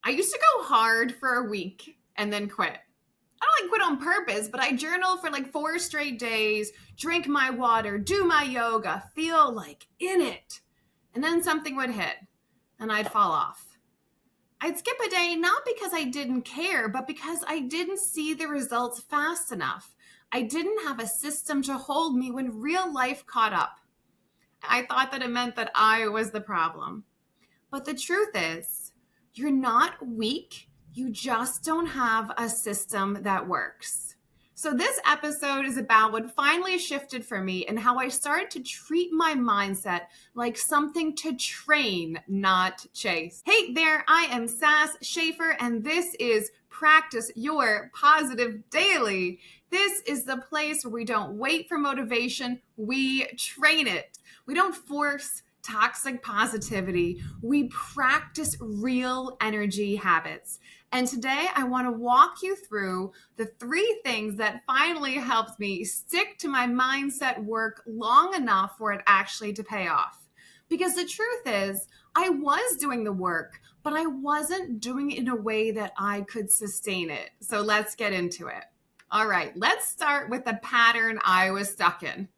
I used to go hard for a week and then quit. I don't quit on purpose, but I journal for like 4 straight days, drink my water, do my yoga, feel like in it. And then something would hit and I'd fall off. I'd skip a day not because I didn't care, but because I didn't see the results fast enough. I didn't have a system to hold me when real life caught up. I thought that it meant that I was the problem. But the truth is, you're not weak. You just don't have a system that works. So this episode is about what finally shifted for me and how I started to treat my mindset like something to train, not chase. Hey there, I am Sass Schaeffer, and this is Practice Your Positive Daily. This is the place where we don't wait for motivation, we train it. We don't force toxic positivity. We practice real energy habits. And today I want to walk you through the 3 things that finally helped me stick to my mindset work long enough for it actually to pay off. Because the truth is, I was doing the work, but I wasn't doing it in a way that I could sustain it. So let's get into it. All right, let's start with the pattern I was stuck in.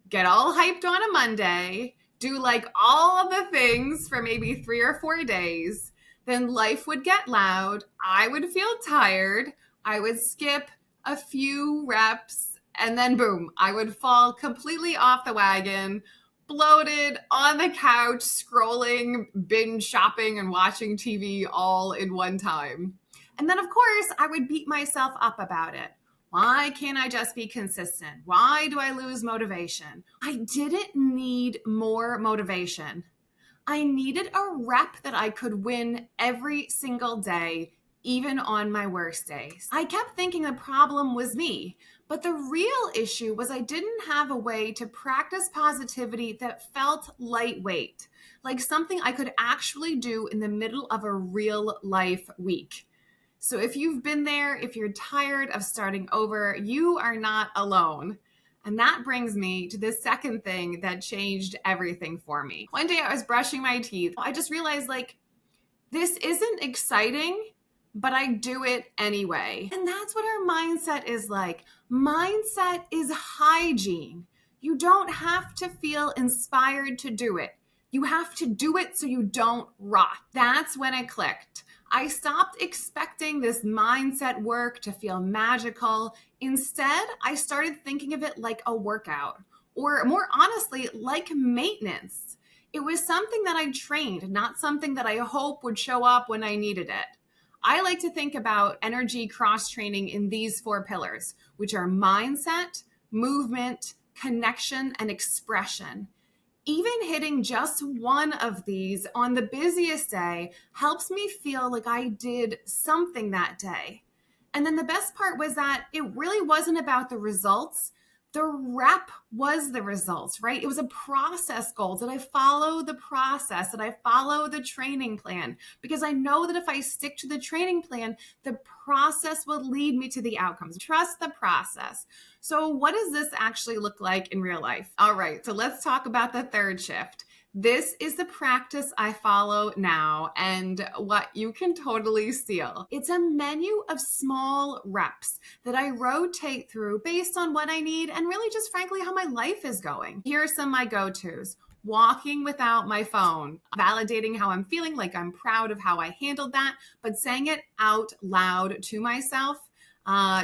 Get all hyped on a Monday, do like all of the things for maybe 3 or 4 days. Then life would get loud. I would feel tired. I would skip a few reps and then boom, I would fall completely off the wagon, bloated on the couch, scrolling, binge shopping and watching TV all in one time. And then of course, I would beat myself up about it. Why can't I just be consistent? Why do I lose motivation? I didn't need more motivation. I needed a rep that I could win every single day, even on my worst days. I kept thinking the problem was me, but the real issue was I didn't have a way to practice positivity that felt lightweight, like something I could actually do in the middle of a real life week. So if you've been there, if you're tired of starting over, you are not alone. And that brings me to the second thing that changed everything for me. One day I was brushing my teeth. I just realized this isn't exciting, but I do it anyway. And that's what our mindset is like. Mindset is hygiene. You don't have to feel inspired to do it. You have to do it so you don't rot. That's when it clicked. I stopped expecting this mindset work to feel magical. Instead, I started thinking of it like a workout, or more honestly, like maintenance. It was something that I trained, not something that I hope would show up when I needed it. I like to think about energy cross training in these 4 pillars, which are mindset, movement, connection, and expression. Even hitting just one of these on the busiest day helps me feel like I did something that day. And then the best part was that it really wasn't about the results. The rep was the results, right? It was a process goal. Did I follow the process? Did I follow the training plan? Because I know that if I stick to the training plan, the process will lead me to the outcomes. Trust the process. So what does this actually look like in real life? All right, so let's talk about the third shift. This is the practice I follow now and what you can totally steal. It's a menu of small reps that I rotate through based on what I need and really just frankly how my life is going. Here are some of my go-tos. Walking without my phone, validating how I'm feeling, like I'm proud of how I handled that, but saying it out loud to myself.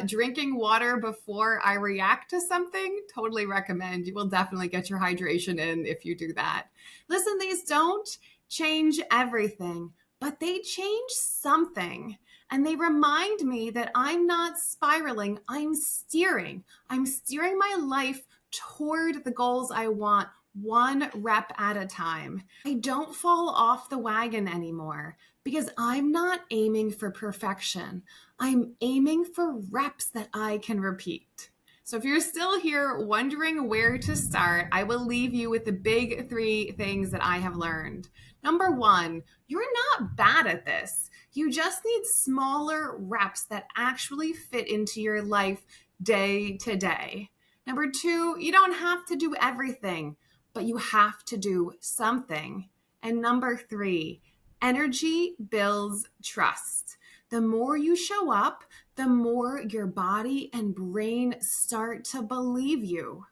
Drinking water before I react to something, totally recommend. You will definitely get your hydration in if you do that. Listen, these don't change everything, but they change something. And they remind me that I'm not spiraling, I'm steering. I'm steering my life toward the goals I want, one rep at a time. I don't fall off the wagon anymore because I'm not aiming for perfection. I'm aiming for reps that I can repeat. So if you're still here wondering where to start, I will leave you with the big 3 things that I have learned. Number 1, you're not bad at this. You just need smaller reps that actually fit into your life day to day. Number 2, you don't have to do everything, but you have to do something. And number 3, Energy builds trust. The more you show up, the more your body and brain start to believe you.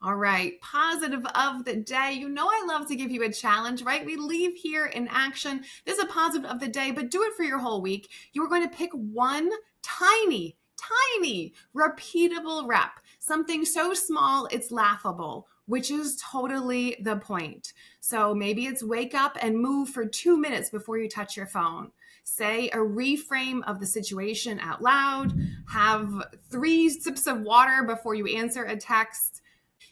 All right, positive of the day. You know I love to give you a challenge, right? We leave here in action. This is a positive of the day, but do it for your whole week. You are going to pick one tiny, repeatable rep, something so small it's laughable, which is totally the point. So maybe it's wake up and move for 2 minutes before you touch your phone. Say a reframe of the situation out loud. Have 3 sips of water before you answer a text.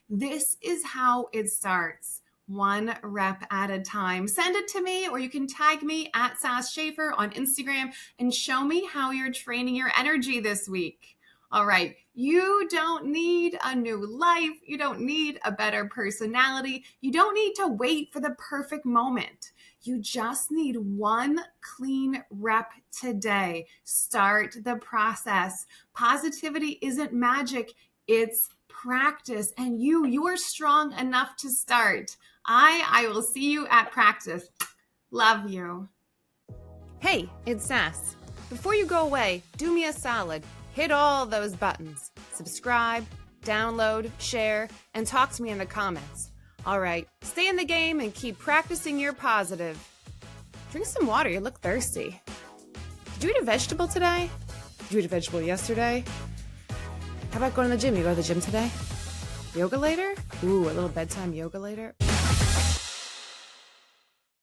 This is how it starts, one rep at a time. Send it to me, or you can tag me at Sass Schaeffer on Instagram and show me how you're training your energy this week. All right, you don't need a new life. You don't need a better personality. You don't need to wait for the perfect moment. You just need one clean rep today. Start the process. Positivity isn't magic. It's practice, and you are strong enough to start. I will see you at practice. Love you. Hey, it's Sass. Before you go away, do me a solid. Hit all those buttons. Subscribe, download, share, and talk to me in the comments. All right, stay in the game and keep practicing your positive. Drink some water, you look thirsty. Did you eat a vegetable today? Did you eat a vegetable yesterday? How about going to the gym? You go to the gym today? Yoga later? Ooh, a little bedtime yoga later?